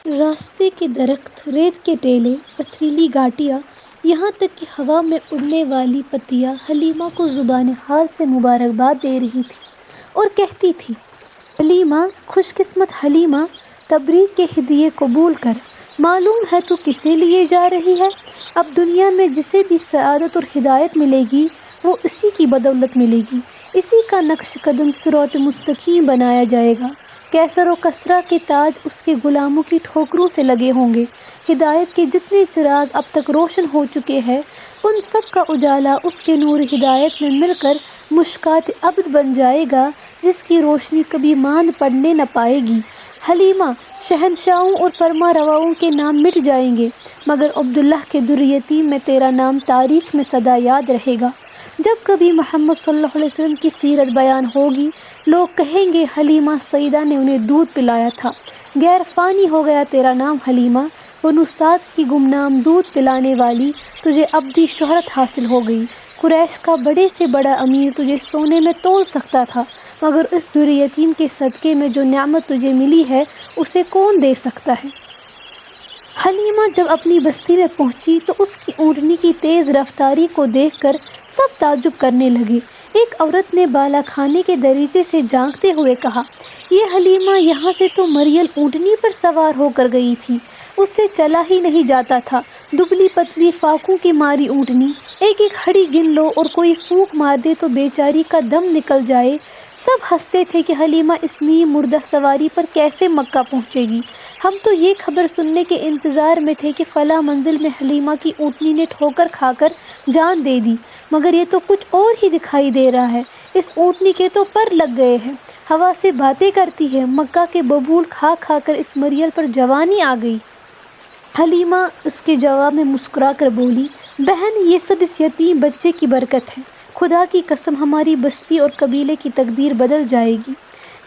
راستے کے درخت، ریت کے ٹیلے، پتھریلی گھاٹیاں، یہاں تک کہ ہوا میں اڑنے والی پتیاں حلیمہ کو زبان حال سے مبارکباد دے رہی تھیں اور کہتی تھیں: حلیمہ، خوش قسمت حلیمہ، تبریک کے ہدیے قبول کر۔ معلوم ہے تو کسے لیے جا رہی ہے؟ اب دنیا میں جسے بھی سعادت اور ہدایت ملے گی وہ اسی کی بدولت ملے گی، اسی کا نقش قدم صراط مستقیم بنایا جائے گا۔ کیسر و کسریٰ کے تاج اس کے غلاموں کی ٹھوکروں سے لگے ہوں گے۔ ہدایت کے جتنے چراغ اب تک روشن ہو چکے ہیں ان سب کا اجالا اس کے نور ہدایت میں مل کر مشکات ابد بن جائے گا، جس کی روشنی کبھی ماند پڑنے نہ پائے گی۔ حلیمہ، شہنشاہوں اور فرما رواؤں کے نام مٹ جائیں گے مگر عبداللہ کے در یتیم میں تیرا نام تاریخ میں سدا یاد رہے گا۔ جب کبھی محمد صلی اللہ علیہ وسلم کی سیرت بیان ہوگی، لوگ کہیں گے حلیمہ سیدہ نے انہیں دودھ پلایا تھا۔ غیر فانی ہو گیا تیرا نام حلیمہ، بنو سعد کی گمنام دودھ پلانے والی، تجھے ابدی شہرت حاصل ہو گئی۔ قریش کا بڑے سے بڑا امیر تجھے سونے میں تول سکتا تھا مگر اس در یتیم کے صدقے میں جو نعمت تجھے ملی ہے اسے کون دے سکتا ہے؟ حلیمہ جب اپنی بستی میں پہنچی تو اس کی اونٹنی کی تیز رفتاری کو دیکھ کر سب تعجب کرنے لگے۔ ایک عورت نے بالا خانے کے دریچے سے جھانکتے ہوئے کہا: یہ حلیمہ یہاں سے تو مریل اونٹنی پر سوار ہو کر گئی تھی، اس سے چلا ہی نہیں جاتا تھا۔ دبلی پتلی فاقوں کی ماری اونٹنی، ایک ایک ہڑی گن لو اور کوئی پھونک مار دے تو بیچاری کا دم نکل جائے۔ سب ہنستے تھے کہ حلیمہ اس نیم مردہ سواری پر کیسے مکہ پہنچے گی۔ ہم تو یہ خبر سننے کے انتظار میں تھے کہ فلاں منزل میں حلیمہ کی اونٹنی نے ٹھوکر کھا کر جان دے دی، مگر یہ تو کچھ اور ہی دکھائی دے رہا ہے۔ اس اونٹنی کے تو پر لگ گئے ہیں، ہوا سے باتیں کرتی ہے، مکہ کے ببول کھا کھا کر اس مریل پر جوانی آ گئی۔ حلیمہ اس کے جواب میں مسکرا کر بولی: بہن، یہ سب اس یتیم بچے کی برکت ہے، خدا کی قسم ہماری بستی اور قبیلے کی تقدیر بدل جائے گی۔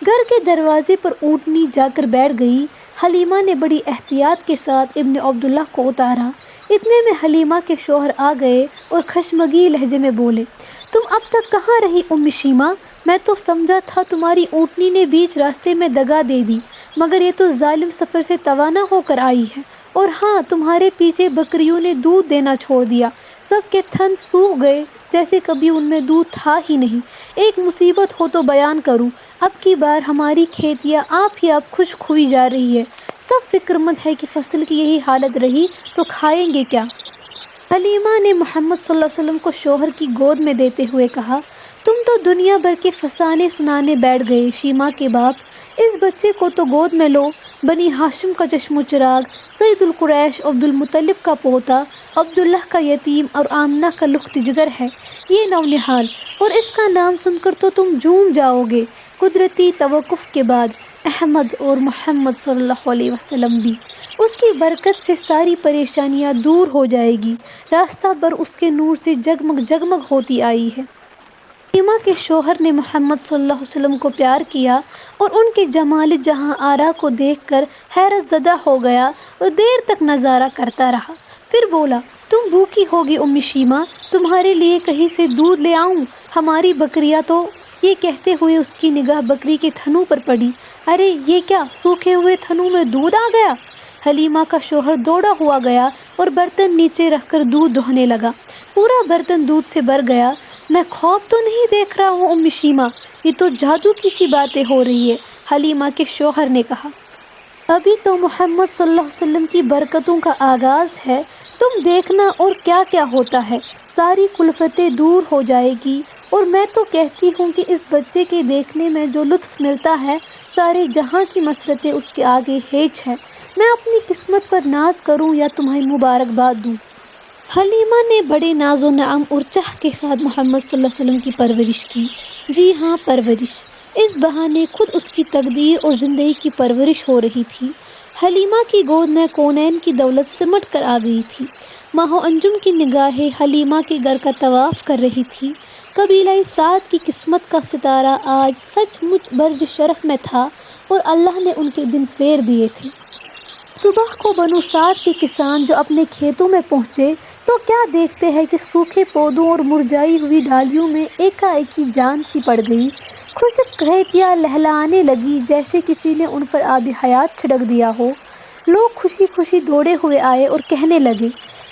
گھر کے دروازے پر اونٹنی جا کر بیٹھ گئی۔ حلیمہ نے بڑی احتیاط کے ساتھ ابن عبداللہ کو اتارا۔ اتنے میں حلیمہ کے شوہر آ گئے اور خشمگی لہجے میں بولے: تم اب تک کہاں رہی ام شیمہ؟ میں تو سمجھا تھا تمہاری اونٹنی نے بیچ راستے میں دگا دے دی، مگر یہ تو ظالم سفر سے توانا ہو کر آئی ہے۔ اور ہاں، تمہارے پیچھے بکریوں نے دودھ دینا چھوڑ دیا، سب کے تھن سوکھ گئے جیسے کبھی ان میں دودھ تھا ہی نہیں۔ ایک مصیبت ہو تو بیان کروں، اب کی بار ہماری کھیتیاں آپ ہی آپ خشک ہوئی جا رہی ہے، سب فکر مند ہے کہ فصل کی یہی حالت رہی تو کھائیں گے کیا؟ حلیمہ نے محمد صلی اللہ علیہ وسلم کو شوہر کی گود میں دیتے ہوئے کہا: تم تو دنیا بھر کے فسانے سنانے بیٹھ گئے شیمہ کے باپ، اس بچے کو تو گود میں لو۔ بنی ہاشم کا چشم و چراغ، سید القریش عبد المطلب کا پوتا، عبداللہ کا یتیم اور آمنہ کا لخت جگر ہے یہ نونہال، اور اس کا نام سن کر تو تم جھوم جاؤ گے۔ قدرتی توقف کے بعد احمد اور محمد صلی اللہ علیہ وسلم بھی، اس کی برکت سے ساری پریشانیاں دور ہو جائے گی، راستہ بر اس کے نور سے جگمگ جگمگ ہوتی آئی ہے۔ حلیمہ کے شوہر نے محمد صلی اللہ علیہ وسلم کو پیار کیا اور ان کے جمال جہاں آرا کو دیکھ کر حیرت زدہ ہو گیا اور دیر تک نظارہ کرتا رہا، پھر بولا: تم بھوکی ہوگی ام شیمہ، تمہارے لیے کہیں سے دودھ لے آؤں؟ ہماری بکریاں تو… یہ کہتے ہوئے اس کی نگاہ بکری کے تھنوں پر پڑی۔ ارے یہ کیا، سوکھے ہوئے تھنوں میں دودھ آ گیا! حلیمہ کا شوہر دوڑا ہوا گیا اور برتن نیچے رکھ کر دودھ دہنے لگا۔ پورا برتن دودھ سے بھر گیا۔ میں خواب تو نہیں دیکھ رہا ہوں ام شیمہ، یہ تو جادو کی سی باتیں ہو رہی ہے، حلیمہ کے شوہر نے کہا۔ ابھی تو محمد صلی اللہ علیہ وسلم کی برکتوں کا آغاز ہے، تم دیکھنا اور کیا کیا ہوتا ہے، ساری کلفتیں دور ہو جائے گی۔ اور میں تو کہتی ہوں کہ اس بچے کے دیکھنے میں جو لطف ملتا ہے سارے جہاں کی مسرتیں اس کے آگے ہیچ ہے۔ میں اپنی قسمت پر ناز کروں یا تمہیں مبارکباد دوں؟ حلیمہ نے بڑے ناز و نعم اور چاہ کے ساتھ محمد صلی اللہ علیہ وسلم کی پرورش کی۔ جی ہاں، پرورش، اس بہانے خود اس کی تقدیر اور زندگی کی پرورش ہو رہی تھی۔ حلیمہ کی گود میں کونین کی دولت سمٹ کر آ گئی تھی۔ ماہ و انجم کی نگاہیں حلیمہ کے گھر کا طواف کر رہی تھی۔ قبیلہ سعد کی قسمت کا ستارہ آج سچ مچ برج شرف میں تھا اور اللہ نے ان کے دن پھیر دیے تھے۔ صبح کو بنو سعد کے کسان جو اپنے کھیتوں میں پہنچے تو کیا دیکھتے ہیں کہ سوکھے پودوں اور مرجائی ہوئی ڈالیوں میں ایک جان سی پڑ گئی۔ خشک کھیتیاں لہلہانے لگی جیسے کسی نے ان پر آب حیات چھڑک دیا ہو۔ لوگ خوشی خوشی دوڑے ہوئے آئے اور کہنے لگے،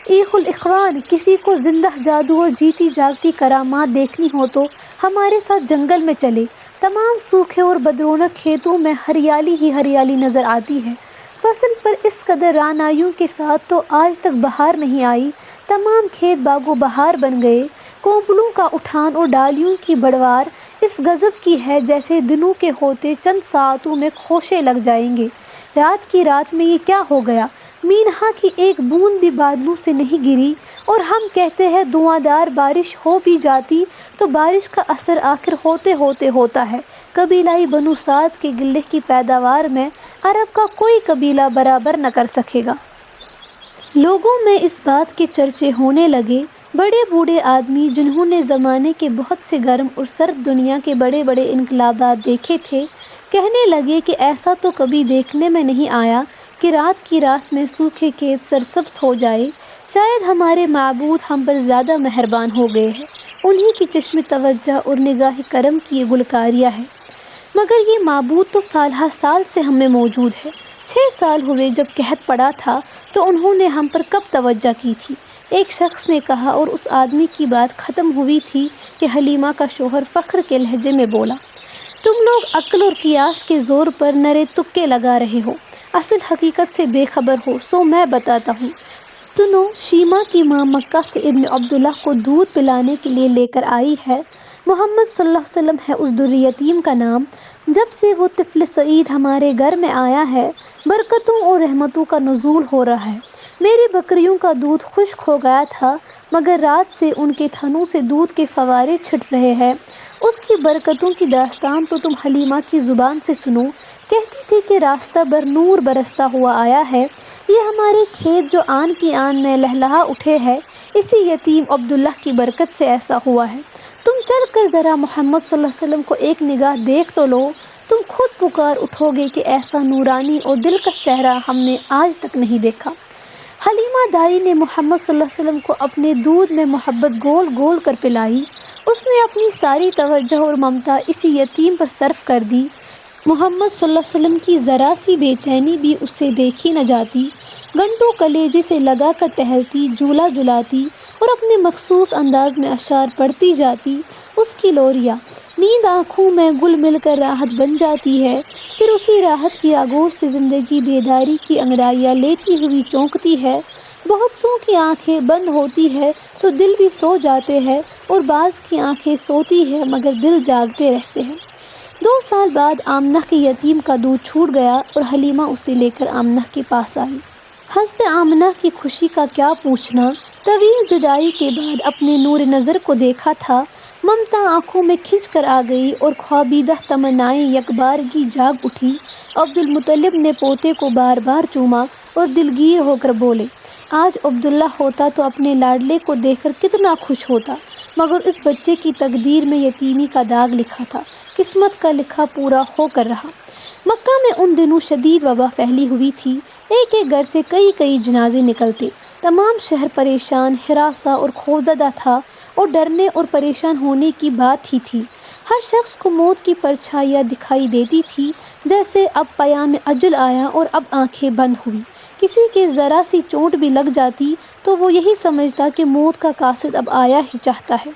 ایخ الاخوان، کسی کو زندہ جادو اور جیتی جاگتی کرامات دیکھنی ہو تو ہمارے ساتھ جنگل میں چلے۔ تمام سوکھے اور بدرونق کھیتوں میں ہریالی ہی ہریالی نظر آتی ہے۔ فصل پر اس قدر رعنائیوں کے ساتھ تو آج تک بہار نہیں آئی۔ تمام کھیت باغ و بہار بن گئے۔ کونپلوں کا اٹھان اور ڈالیوں کی بڑھوار اس غضب کی ہے جیسے دنوں کے ہوتے چند ساعتوں میں خوشے لگ جائیں گے۔ رات کی رات میں یہ کیا ہو گیا؟ مینہا کی ایک بوند بھی بادلوں سے نہیں گری، اور ہم کہتے ہیں دھواں بارش ہو بھی جاتی تو بارش کا اثر آخر ہوتے ہوتے ہوتا ہے۔ قبیلۂ بنو سعد کے غلے کی پیداوار میں عرب کا کوئی قبیلہ برابر نہ کر سکے گا۔ لوگوں میں اس بات کے چرچے ہونے لگے۔ بڑے بوڑھے آدمی جنہوں نے زمانے کے بہت سے گرم اور سرد دنیا کے بڑے بڑے انقلابات دیکھے تھے، کہنے لگے کہ ایسا تو کبھی دیکھنے میں نہیں آیا کہ رات کی رات میں سوکھے کھیت سرسبز ہو جائے۔ شاید ہمارے معبود ہم پر زیادہ مہربان ہو گئے ہیں، انہی کی چشم توجہ اور نگاہ کرم کی یہ گلکاریاں ہے۔ مگر یہ معبود تو سال ہر سال سے ہم میں موجود ہے۔ 6 سال ہوئے جب قحط پڑا تھا تو انہوں نے ہم پر کب توجہ کی تھی؟ ایک شخص نے کہا، اور اس آدمی کی بات ختم ہوئی تھی کہ حلیمہ کا شوہر فخر کے لہجے میں بولا، تم لوگ عقل اور قیاس کے زور پر نرے تکے لگا رہے ہو، اصل حقیقت سے بے خبر ہو۔ سو میں بتاتا ہوں۔ سنو، شیما کی ماں مکہ سے ابن عبداللہ کو دودھ پلانے کے لیے لے کر آئی ہے۔ محمد صلی اللہ علیہ وسلم ہے اس در یتیم کا نام۔ جب سے وہ طفل سعید ہمارے گھر میں آیا ہے، برکتوں اور رحمتوں کا نزول ہو رہا ہے۔ میری بکریوں کا دودھ خشک ہو گیا تھا، مگر رات سے ان کے تھنوں سے دودھ کے فوارے چھٹ رہے ہیں۔ اس کی برکتوں کی داستان تو تم حلیمہ کی زبان سے سنو۔ کہتی تھی کہ راستہ بر نور برستا ہوا آیا ہے، یہ ہمارے کھیت جو آن کی آن میں لہلہا اٹھے ہے، اسی یتیم عبداللہ کی برکت سے ایسا ہوا ہے۔ تم چل کر ذرا محمد صلی اللہ علیہ وسلم کو ایک نگاہ دیکھ تو لو، تم خود پکار اٹھو گے کہ ایسا نورانی اور دلکش چہرہ ہم نے آج تک نہیں دیکھا۔ حلیمہ دائی نے محمد صلی اللہ علیہ وسلم کو اپنے دودھ میں محبت گول گول کر پلائی۔ اس نے اپنی ساری توجہ اور ممتا اسی یتیم پر صرف کر دی۔ محمد صلی اللہ علیہ وسلم کی ذرا سی بے چینی بھی اس سے دیکھی نہ جاتی۔ گھنٹوں کلیجے سے لگا کر ٹہلتی، جھولا جھلاتی اور اپنے مخصوص انداز میں اشعار پڑھتی جاتی۔ اس کی لوریاں نیند آنکھوں میں گل مل کر راحت بن جاتی ہے، پھر اسی راحت کی آغوش سے زندگی بیداری کی انگڑائیاں لیتی ہوئی چونکتی ہے۔ بہت سو کی آنکھیں بند ہوتی ہے تو دل بھی سو جاتے ہیں، اور بعض کی آنکھیں سوتی ہے مگر دل جاگتے رہتے ہیں۔ 2 سال بعد آمنہ کے یتیم کا دودھ چھوٹ گیا اور حلیمہ اسے لے کر آمنہ کے پاس آئی۔ حضرت آمنہ کی خوشی کا کیا پوچھنا۔ طویل جدائی کے بعد اپنے نور نظر کو دیکھا تھا۔ ممتا آنکھوں میں کھنچ کر آ گئی اور خوابیدہ تمنائیں یکبارگی جاگ اٹھی۔ عبدالمطلب نے پوتے کو بار بار چوما اور دلگیر ہو کر بولے، آج عبداللہ ہوتا تو اپنے لاڈلے کو دیکھ کر کتنا خوش ہوتا، مگر اس بچے کی تقدیر میں یتیمی کا داغ لکھا تھا، قسمت کا لکھا پورا ہو کر رہا۔ مکہ میں ان دنوں شدید وبا پھیلی ہوئی تھی۔ ایک ایک گھر سے کئی کئی جنازے نکلتے۔ تمام شہر پریشان، ہراساں اور خوفزدہ تھا، اور ڈرنے اور پریشان ہونے کی بات ہی تھی۔ ہر شخص کو موت کی پرچھائیاں دکھائی دیتی تھی، جیسے اب پیام اجل آیا اور اب آنکھیں بند ہوئی۔ کسی کے ذرا سی چوٹ بھی لگ جاتی تو وہ یہی سمجھتا کہ موت کا قاصد اب آیا ہی چاہتا ہے۔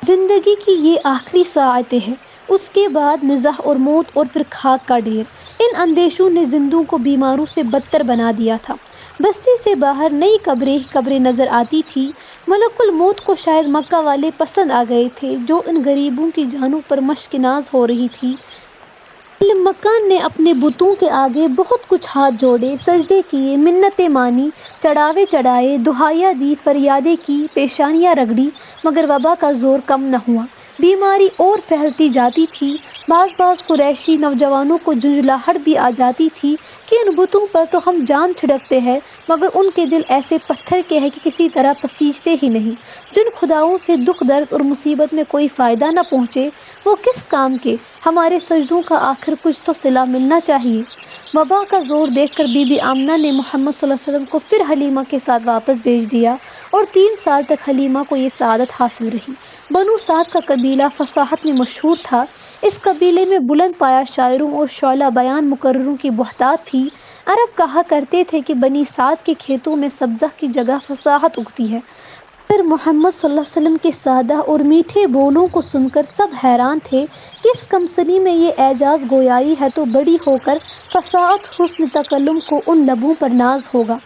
زندگی کی یہ آخری ساعتیں ہیں، اس کے بعد نزاع اور موت اور پھر خاک کا ڈھیر۔ ان اندیشوں نے زندوں کو بیماروں سے بدتر بنا دیا تھا۔ بستی سے باہر نئی قبریں ہی قبریں نظر آتی تھی۔ ملک الموت کو شاید مکہ والے پسند آ گئے تھے جو ان غریبوں کی جانوں پر مشق ناز ہو رہی تھی۔ اہل مکہ نے اپنے بتوں کے آگے بہت کچھ ہاتھ جوڑے، سجدے کیے، منتیں مانی، چڑھاوے چڑھائے، دہائیاں دی، فریادیں کی، پیشانیاں رگڑی، مگر وبا کا زور کم نہ ہوا۔ بیماری اور پھیلتی جاتی تھی۔ بعض قریشی نوجوانوں کو جھنجھلاہٹ بھی آ جاتی تھی کہ ان بتوں پر تو ہم جان چھڑکتے ہیں، مگر ان کے دل ایسے پتھر کے ہیں کہ کسی طرح پسیجتے ہی نہیں۔ جن خداؤں سے دکھ درد اور مصیبت میں کوئی فائدہ نہ پہنچے، وہ کس کام کے؟ ہمارے سجدوں کا آخر کچھ تو صلہ ملنا چاہیے۔ وبا کا زور دیکھ کر بی بی آمنہ نے محمد صلی اللہ علیہ وسلم کو پھر حلیمہ کے ساتھ واپس بھیج دیا، اور 3 سال تک حلیمہ کو یہ سعادت حاصل رہی۔ بنو سعد کا قبیلہ فصاحت میں مشہور تھا۔ اس قبیلے میں بلند پایہ شاعروں اور شعلہ بیان مقرروں کی بہتات تھی۔ عرب کہا کرتے تھے کہ بنی سعد کے کھیتوں میں سبزہ کی جگہ فصاحت اگتی ہے۔ پھر محمد صلی اللہ علیہ وسلم کے سادہ اور میٹھے بولوں کو سن کر سب حیران تھے کہ اس کم سنی میں یہ اعجاز گویائی ہے تو بڑی ہو کر فصاحت حسن تکلم کو ان لبوں پر ناز ہوگا۔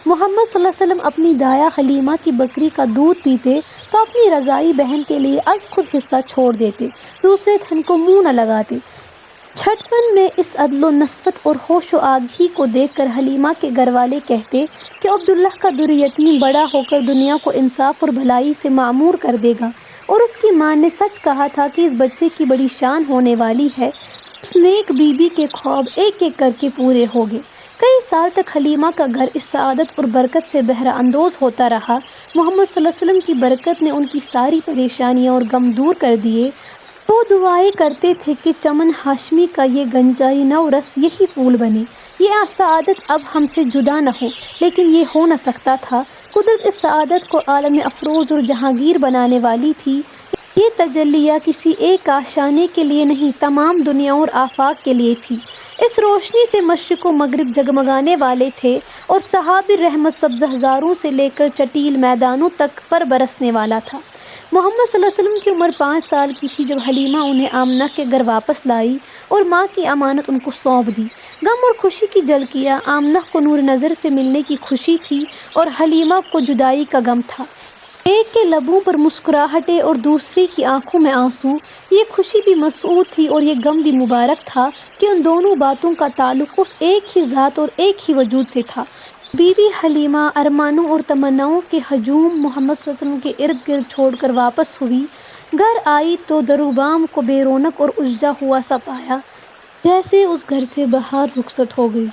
محمد صلی اللہ علیہ وسلم اپنی دایا حلیمہ کی بکری کا دودھ پیتے تو اپنی رضائی بہن کے لیے از خود حصہ چھوڑ دیتے، دوسرے تھن کو منہ نہ لگاتے۔ چھٹپن میں اس عدل و نسبت اور ہوش و آگہی کو دیکھ کر حلیمہ کے گھر والے کہتے کہ عبداللہ کا در یتیم بڑا ہو کر دنیا کو انصاف اور بھلائی سے معمور کر دے گا، اور اس کی ماں نے سچ کہا تھا کہ اس بچے کی بڑی شان ہونے والی ہے۔ اس نیک بی بی کے خواب ایک ایک کر کے پورے ہو گئے۔ کئی سال تک حلیمہ کا گھر اس سعادت اور برکت سے بہرہ اندوز ہوتا رہا۔ محمد صلی اللہ علیہ وسلم کی برکت نے ان کی ساری پریشانیاں اور غم دور کر دیے۔ وہ دعائیں کرتے تھے کہ چمن ہاشمی کا یہ گنجائی نو رس یہی پھول بنے، یہ سعادت اب ہم سے جدا نہ ہو، لیکن یہ ہو نہ سکتا تھا۔ قدرت اس سعادت کو عالم افروز اور جہانگیر بنانے والی تھی۔ یہ تجلیہ کسی ایک آشانے کے لیے نہیں، تمام دنیا اور آفاق کے لیے تھی۔ اس روشنی سے مشرق و مغرب جگمگانے والے تھے اور صحاب رحمت سبز ہزاروں سے لے کر چٹیل میدانوں تک پر برسنے والا تھا۔ محمد صلی اللہ علیہ وسلم کی عمر 5 سال کی تھی جب حلیمہ انہیں آمنہ کے گھر واپس لائی اور ماں کی امانت ان کو سونپ دی۔ غم اور خوشی کی جھلکیاں، آمنہ کو نور نظر سے ملنے کی خوشی تھی اور حلیمہ کو جدائی کا غم تھا۔ ایک کے لبوں پر مسکراہٹیں اور دوسری کی آنکھوں میں آنسو، یہ خوشی بھی مسعود تھی اور یہ غم بھی مبارک تھا کہ ان دونوں باتوں کا تعلق اس ایک ہی ذات اور ایک ہی وجود سے تھا۔ بی بی حلیمہ ارمانوں اور تمناؤں کے ہجوم محمد صلی اللہ علیہ وسلم کے ارد گرد چھوڑ کر واپس ہوئی۔ گھر آئی تو در و بام کو بے رونق اور اجڑا ہوا سا پایا، جیسے اس گھر سے بہار رخصت ہو گئی۔